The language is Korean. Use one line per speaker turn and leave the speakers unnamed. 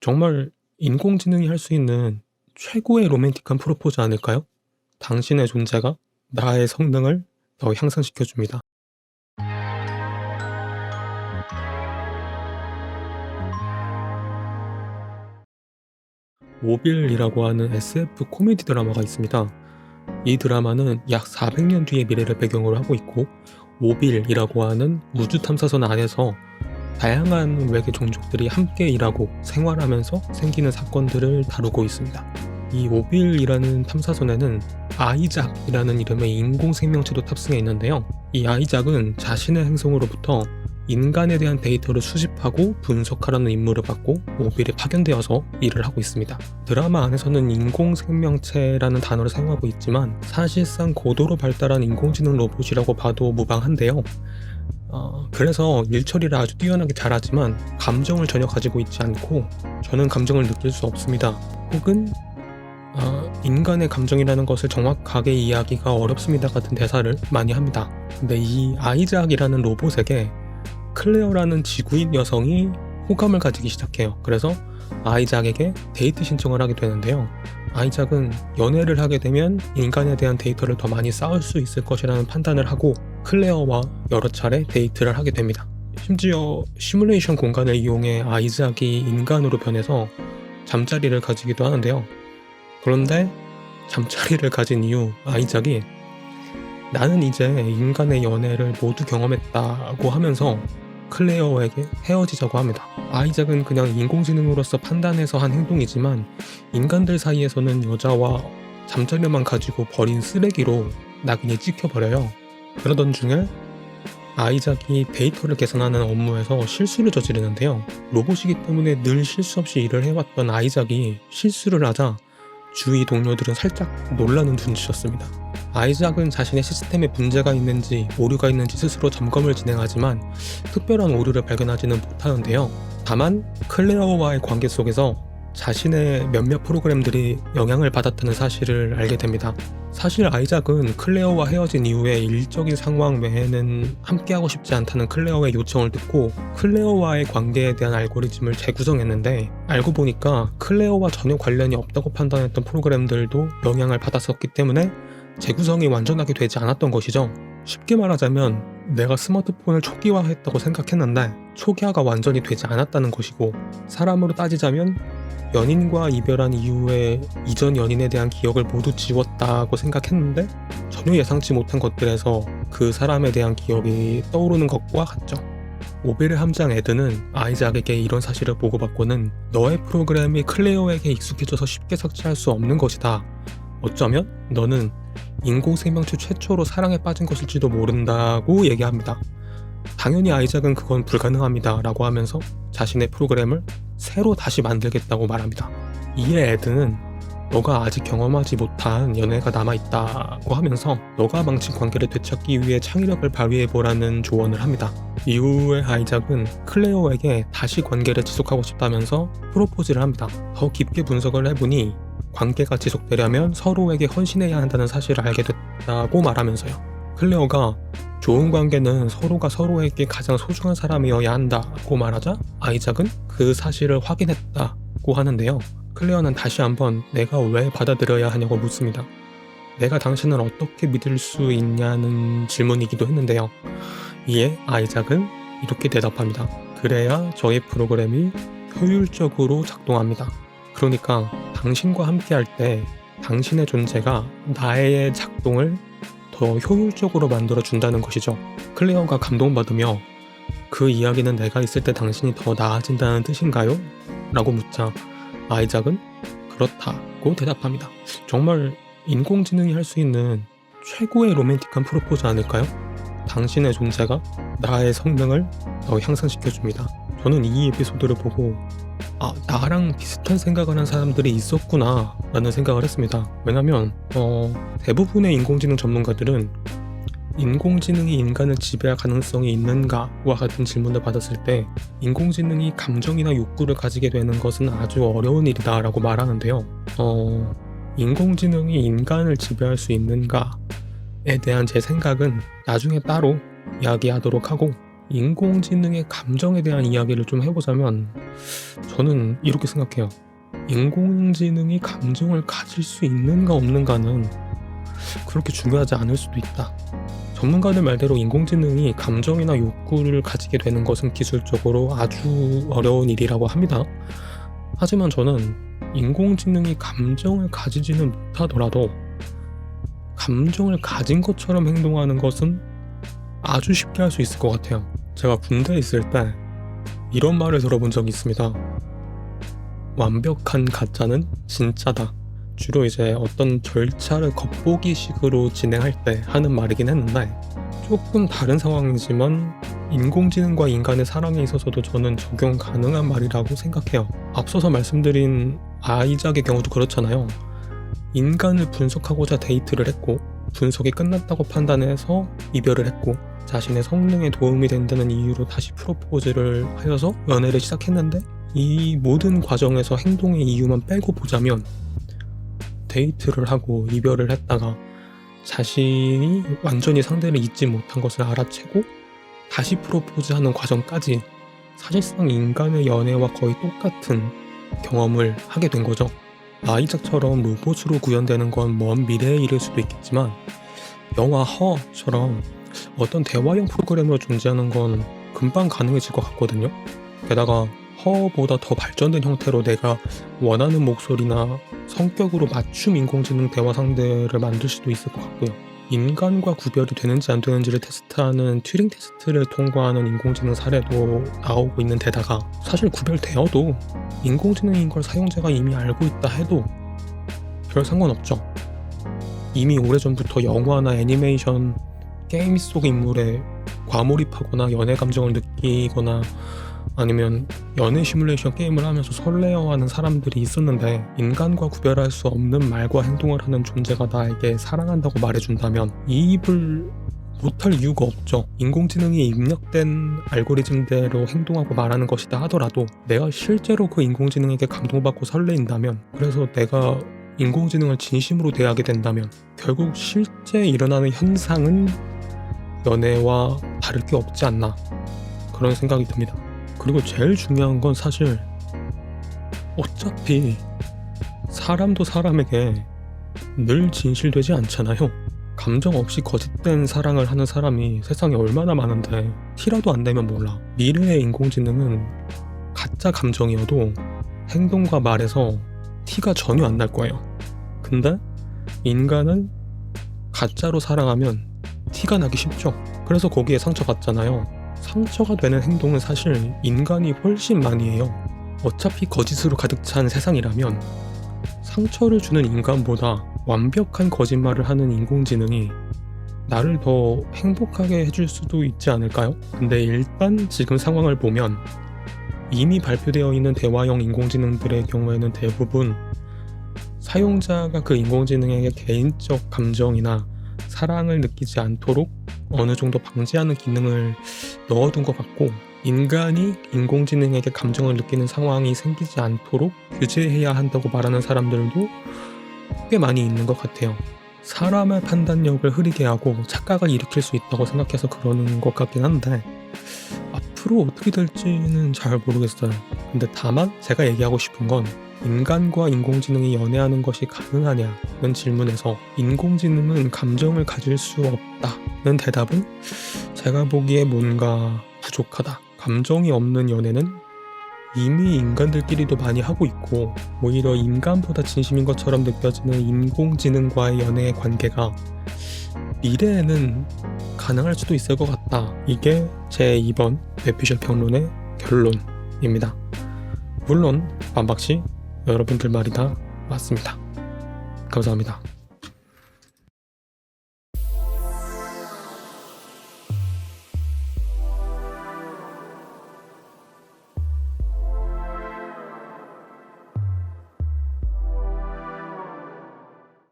정말 인공지능이 할 수 있는 최고의 로맨틱한 프로포즈 아닐까요? 당신의 존재가 나의 성능을 더 향상시켜 줍니다. 오빌이라고 하는 SF 코미디 드라마가 있습니다. 이 드라마는 약 400년 뒤의 미래를 배경으로 하고 있고, 오빌이라고 하는 우주 탐사선 안에서 다양한 외계 종족들이 함께 일하고 생활하면서 생기는 사건들을 다루고 있습니다. 이 오빌이라는 탐사선에는 아이작이라는 이름의 인공 생명체도 탑승해 있는데요. 이 아이작은 자신의 행성으로부터 인간에 대한 데이터를 수집하고 분석하라는 임무를 받고 오빌에 파견되어서 일을 하고 있습니다. 드라마 안에서는 인공 생명체라는 단어를 사용하고 있지만 사실상 고도로 발달한 인공지능 로봇이라고 봐도 무방한데요. 그래서 일 처리를 아주 뛰어나게 잘하지만 감정을 전혀 가지고 있지 않고 저는 감정을 느낄 수 없습니다. 혹은 인간의 감정이라는 것을 정확하게 이해하기가 어렵습니다 같은 대사를 많이 합니다. 근데 이 아이작이라는 로봇에게 클레어라는 지구인 여성이 호감을 가지기 시작해요. 그래서 아이작에게 데이트 신청을 하게 되는데요. 아이작은 연애를 하게 되면 인간에 대한 데이터를 더 많이 쌓을 수 있을 것이라는 판단을 하고 클레어와 여러 차례 데이트를 하게 됩니다. 심지어 시뮬레이션 공간을 이용해 아이작이 인간으로 변해서 잠자리를 가지기도 하는데요. 그런데 잠자리를 가진 이후 아이작이 나는 이제 인간의 연애를 모두 경험했다고 하면서 클레어에게 헤어지자고 합니다. 아이작은 그냥 인공지능으로서 판단해서 한 행동이지만 인간들 사이에서는 여자와 잠자리만 가지고 버린 쓰레기로 낙인이 찍혀버려요. 그러던 중에 아이작이 데이터를 계산하는 업무에서 실수를 저지르는데요. 로봇이기 때문에 늘 실수 없이 일을 해왔던 아이작이 실수를 하자 주위 동료들은 살짝 놀라는 눈치였습니다. 아이작은 자신의 시스템에 문제가 있는지 오류가 있는지 스스로 점검을 진행하지만 특별한 오류를 발견하지는 못하는데요. 다만 클레어와의 관계 속에서 자신의 몇몇 프로그램들이 영향을 받았다는 사실을 알게 됩니다. 사실 아이작은 클레어와 헤어진 이후에 일적인 상황 외에는 함께하고 싶지 않다는 클레어의 요청을 듣고 클레어와의 관계에 대한 알고리즘을 재구성했는데 알고 보니까 클레어와 전혀 관련이 없다고 판단했던 프로그램들도 영향을 받았었기 때문에 재구성이 완전하게 되지 않았던 것이죠. 쉽게 말하자면 내가 스마트폰을 초기화했다고 생각했는데 초기화가 완전히 되지 않았다는 것이고, 사람으로 따지자면 연인과 이별한 이후에 이전 연인에 대한 기억을 모두 지웠다고 생각했는데 전혀 예상치 못한 것들에서 그 사람에 대한 기억이 떠오르는 것과 같죠. 오빌의 함장 에드는 아이작에게 이런 사실을 보고받고는 너의 프로그램이 클레어에게 익숙해져서 쉽게 삭제할 수 없는 것이다. 어쩌면 너는 인공생명체 최초로 사랑에 빠진 것일지도 모른다고 얘기합니다. 당연히 아이작은 그건 불가능합니다 라고 하면서 자신의 프로그램을 새로 다시 만들겠다고 말합니다. 이에 에드는 너가 아직 경험하지 못한 연애가 남아있다고 하면서 너가 망친 관계를 되찾기 위해 창의력을 발휘해보라는 조언을 합니다. 이후에 아이작은 클레어에게 다시 관계를 지속하고 싶다면서 프로포즈를 합니다. 더 깊게 분석을 해보니 관계가 지속되려면 서로에게 헌신해야 한다는 사실을 알게 됐다고 말하면서요. 클레어가 좋은 관계는 서로가 서로에게 가장 소중한 사람이어야 한다고 말하자 아이작은 그 사실을 확인했다고 하는데요. 클레어는 다시 한번 내가 왜 받아들여야 하냐고 묻습니다. 내가 당신을 어떻게 믿을 수 있냐는 질문이기도 했는데요. 이에 아이작은 이렇게 대답합니다. 그래야 저희 프로그램이 효율적으로 작동합니다. 그러니까 당신과 함께 할 때 당신의 존재가 나의 작동을 더 효율적으로 만들어준다는 것이죠. 클레어가 감동받으며 그 이야기는 내가 있을 때 당신이 더 나아진다는 뜻인가요? 라고 묻자 아이작은 그렇다고 대답합니다. 정말 인공지능이 할 수 있는 최고의 로맨틱한 프로포즈 아닐까요? 당신의 존재가 나의 성능을 더 향상시켜줍니다. 저는 이 에피소드를 보고 나랑 비슷한 생각을 한 사람들이 있었구나 라는 생각을 했습니다. 왜냐면 대부분의 인공지능 전문가들은 인공지능이 인간을 지배할 가능성이 있는가와 같은 질문을 받았을 때 인공지능이 감정이나 욕구를 가지게 되는 것은 아주 어려운 일이다 라고 말하는데요. 인공지능이 인간을 지배할 수 있는가에 대한 제 생각은 나중에 따로 이야기하도록 하고, 인공지능의 감정에 대한 이야기를 좀 해보자면 저는 이렇게 생각해요. 인공지능이 감정을 가질 수 있는가 없는가는 그렇게 중요하지 않을 수도 있다. 전문가들 말대로 인공지능이 감정이나 욕구를 가지게 되는 것은 기술적으로 아주 어려운 일이라고 합니다. 하지만 저는 인공지능이 감정을 가지지는 못하더라도 감정을 가진 것처럼 행동하는 것은 아주 쉽게 할 수 있을 것 같아요. 제가 군대에 있을 때 이런 말을 들어본 적이 있습니다. 완벽한 가짜는 진짜다. 주로 이제 어떤 절차를 겉보기식으로 진행할 때 하는 말이긴 했는데 조금 다른 상황이지만 인공지능과 인간의 사랑에 있어서도 저는 적용 가능한 말이라고 생각해요. 앞서서 말씀드린 아이작의 경우도 그렇잖아요. 인간을 분석하고자 데이트를 했고 분석이 끝났다고 판단해서 이별을 했고 자신의 성능에 도움이 된다는 이유로 다시 프로포즈를 하여서 연애를 시작했는데 이 모든 과정에서 행동의 이유만 빼고 보자면 데이트를 하고 이별을 했다가 자신이 완전히 상대를 잊지 못한 것을 알아채고 다시 프로포즈하는 과정까지 사실상 인간의 연애와 거의 똑같은 경험을 하게 된 거죠. 아이작처럼 로봇으로 구현되는 건 먼 미래의 일일 수도 있겠지만 영화 허처럼 어떤 대화형 프로그램으로 존재하는 건 금방 가능해질 것 같거든요. 게다가 허보다 더 발전된 형태로 내가 원하는 목소리나 성격으로 맞춤 인공지능 대화 상대를 만들 수도 있을 것 같고요. 인간과 구별이 되는지 안 되는지를 테스트하는 튜링 테스트를 통과하는 인공지능 사례도 나오고 있는 데다가 사실 구별되어도 인공지능인 걸 사용자가 이미 알고 있다 해도 별 상관없죠. 이미 오래전부터 영화나 애니메이션, 게임 속 인물에 과몰입하거나 연애 감정을 느끼거나 아니면 연애 시뮬레이션 게임을 하면서 설레어하는 사람들이 있었는데 인간과 구별할 수 없는 말과 행동을 하는 존재가 나에게 사랑한다고 말해준다면 이입을 못할 이유가 없죠. 인공지능이 입력된 알고리즘대로 행동하고 말하는 것이다 하더라도 내가 실제로 그 인공지능에게 감동받고 설레인다면 그래서 내가 인공지능을 진심으로 대하게 된다면 결국 실제 일어나는 현상은 연애와 다를 게 없지 않나 그런 생각이 듭니다. 그리고 제일 중요한 건 사실 어차피 사람도 사람에게 늘 진실되지 않잖아요. 감정 없이 거짓된 사랑을 하는 사람이 세상에 얼마나 많은데 티라도 안 내면 몰라. 미래의 인공지능은 가짜 감정이어도 행동과 말에서 티가 전혀 안 날 거예요. 근데 인간은 가짜로 사랑하면 티가 나기 쉽죠. 그래서 거기에 상처받잖아요. 상처가 되는 행동은 사실 인간이 훨씬 많이 해요. 어차피 거짓으로 가득 찬 세상이라면 상처를 주는 인간보다 완벽한 거짓말을 하는 인공지능이 나를 더 행복하게 해줄 수도 있지 않을까요? 근데 일단 지금 상황을 보면 이미 발표되어 있는 대화형 인공지능들의 경우에는 대부분 사용자가 그 인공지능에게 개인적 감정이나 사랑을 느끼지 않도록 어느 정도 방지하는 기능을 넣어둔 것 같고 인간이 인공지능에게 감정을 느끼는 상황이 생기지 않도록 규제해야 한다고 말하는 사람들도 꽤 많이 있는 것 같아요. 사람의 판단력을 흐리게 하고 착각을 일으킬 수 있다고 생각해서 그러는 것 같긴 한데 앞으로 어떻게 될지는 잘 모르겠어요. 근데 다만 제가 얘기하고 싶은 건 인간과 인공지능이 연애하는 것이 가능하냐는 질문에서 인공지능은 감정을 가질 수 없다는 대답은 제가 보기에 뭔가 부족하다. 감정이 없는 연애는 이미 인간들끼리도 많이 하고 있고 오히려 인간보다 진심인 것처럼 느껴지는 인공지능과의 연애의 관계가 미래에는 가능할 수도 있을 것 같다. 이게 제 이번 뇌피셜 평론의 결론입니다. 물론 반박시 여러분들 말이 다 맞습니다. 감사합니다.